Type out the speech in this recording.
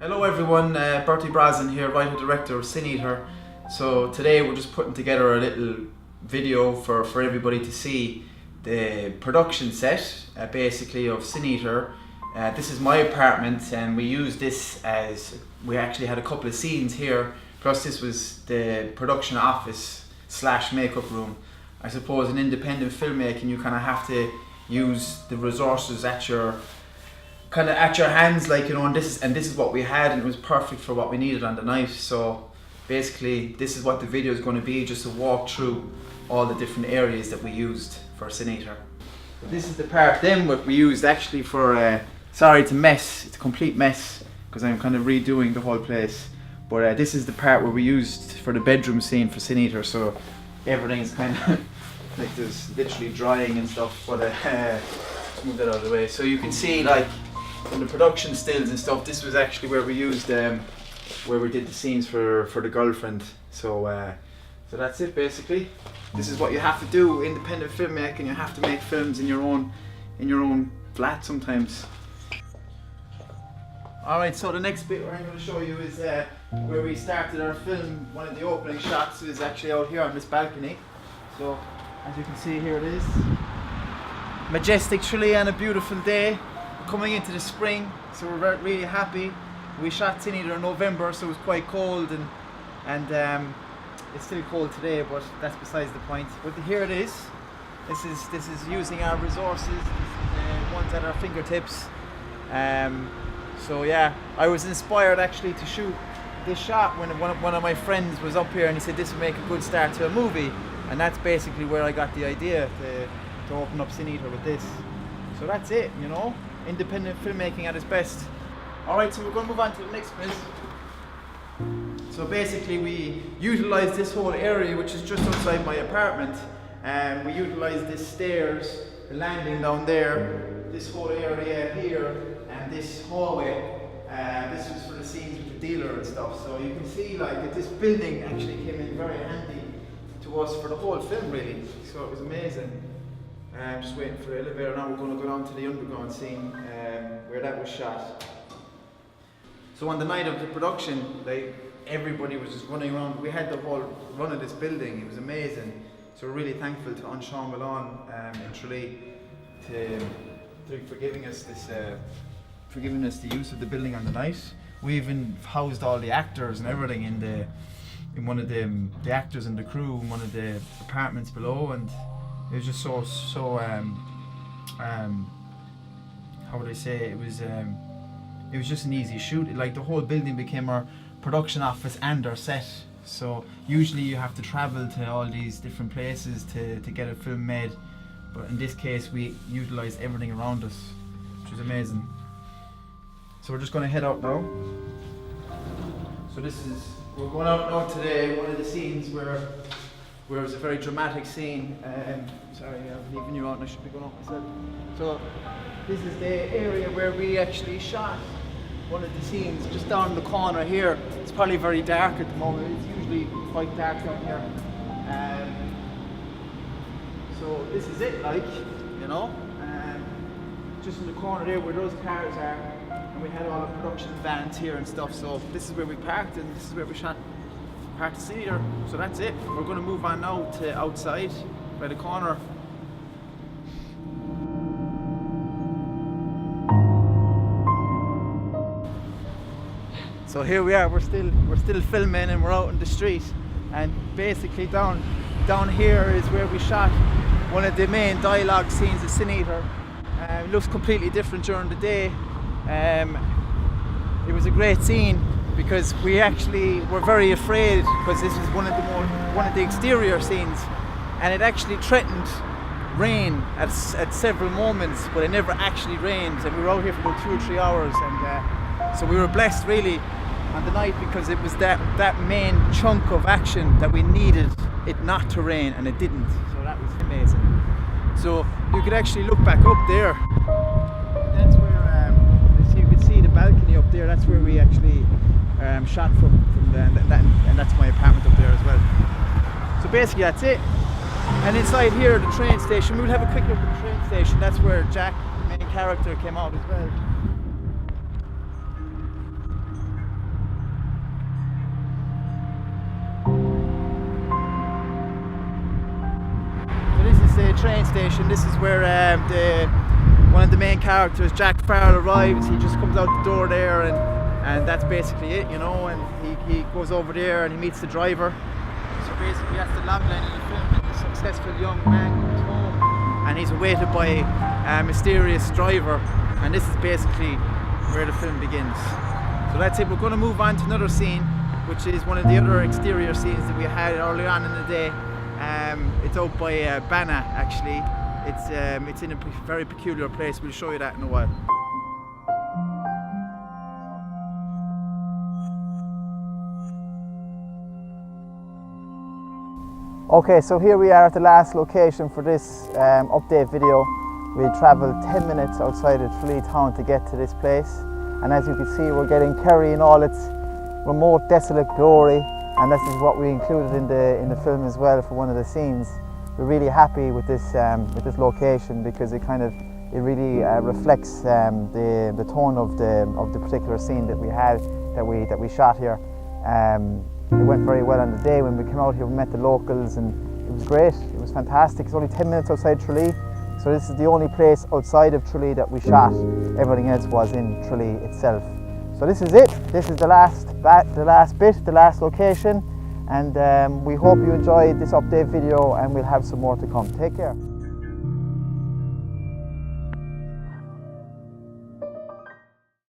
Hello everyone, Bertie Brosnan here, writer-director of Sineater. So today we're just putting together a little video for everybody to see the production set basically of Sineater. This is my apartment and we used this as, we actually had a couple of scenes here, plus this was the production office / makeup room. I suppose in independent filmmaking you kind of have to use the resources at your hands, like, you know, and this is what we had, and it was perfect for what we needed on the night. So basically this is what the video is going to be, just a walk through all the different areas that we used for Sineater. This is the part then what we used actually for sorry, it's a mess, it's a complete mess because I'm kind of redoing the whole place, but this is the part where we used for the bedroom scene for Sineater. So everything's kind of like there's literally drying and stuff, but let's move that out of the way. So you can see, like, from the production stills and stuff, this was actually where we used where we did the scenes for the girlfriend. So so that's it basically. This is what you have to do, independent filmmaking. You have to make films in your own flat sometimes. Alright, so the next bit where I'm going to show you is where we started our film. One of the opening shots is actually out here on this balcony. So as you can see, here it is. Majestic Chilean, a beautiful day. Coming into the spring, so we're really happy. We shot Sineater in November, so it was quite cold, and it's still cold today, but that's besides the point. But here it is. This is using our resources, the ones at our fingertips. So yeah, I was inspired actually to shoot this shot when one of my friends was up here, and he said this would make a good start to a movie, and that's basically where I got the idea to open up Sineater with this. So that's it, you know. Independent filmmaking at its best. Alright, so we're going to move on to the next bit. So basically we utilised this whole area, which is just outside my apartment, and we utilised this stairs, the landing down there, this whole area here, and this hallway. This was for the scenes with the dealer and stuff. So you can see, like, that this building actually came in very handy to us for the whole film, really. So it was amazing. I'm just waiting for the elevator now. We're going to go down to the underground scene where that was shot. So on the night of the production, like, everybody was just running around. We had the whole run of this building. It was amazing. So we're really thankful to Sean Malone in Tralee for giving us this, for giving us the use of the building on the night. We even housed all the actors and everything in one of the actors and the crew in one of the apartments below, and it was just so how would I say, it was just an easy shoot. Like, the whole building became our production office and our set. So usually you have to travel to all these different places to get a film made, but in this case we utilised everything around us, which was amazing. So we're just going to head out now. So we're going out now today, one of the scenes where it was a very dramatic scene. Sorry, I'm leaving you out and I should be going up myself. So this is the area where we actually shot one of the scenes, just down the corner here. It's probably very dark at the moment. It's usually quite dark down here. So this is it, like, you know. Just in the corner there where those cars are, and we had all the production vans here and stuff. So this is where we parked, and this is where we shot part of Sineater. So that's it. We're going to move on now to outside by the corner. So here we are. We're still filming, and we're out in the street. And basically down here is where we shot one of the main dialogue scenes of Sineater. It looks completely different during the day. It was a great scene, because we actually were very afraid, because this was one of the exterior scenes, and it actually threatened rain at several moments, but it never actually rained, and we were out here for about 2 or 3 hours, and so we were blessed really on the night, because it was that main chunk of action that we needed it not to rain, and it didn't. So that was amazing. So you could actually look back up there. That's where you could see the balcony up there. That's where we actually shot from and that's my apartment up there as well. So basically that's it. And inside here, the train station, we'll have a quick look at the train station. That's where Jack, the main character, came out as well. train station. This is where one of the main characters, Jack Farrell, arrives. He just comes out the door there, and that's basically it, you know. And he goes over there and he meets the driver. So basically that's the logline in the film. That the successful young man comes home and he's awaited by a mysterious driver, and this is basically where the film begins. So that's it. We're going to move on to another scene, which is one of the other exterior scenes that we had early on in the day. It's out by Bana, actually. It's in a very peculiar place. We'll show you that in a while. Okay, so here we are at the last location for this update video. We travelled 10 minutes outside of Tralee town to get to this place, and as you can see, we're getting Kerry in all its remote, desolate glory, and this is what we included in the film as well for one of the scenes. We're really happy with this location because it really reflects the tone of the particular scene that we shot here. It went very well on the day. When we came out here, we met the locals, and it was great. It was fantastic. It's only 10 minutes outside Tralee, so this is the only place outside of Tralee that we shot. Everything else was in Tralee itself. So this is it. This is the last bit, the last location, and we hope you enjoyed this update video, and we'll have some more to come. Take care.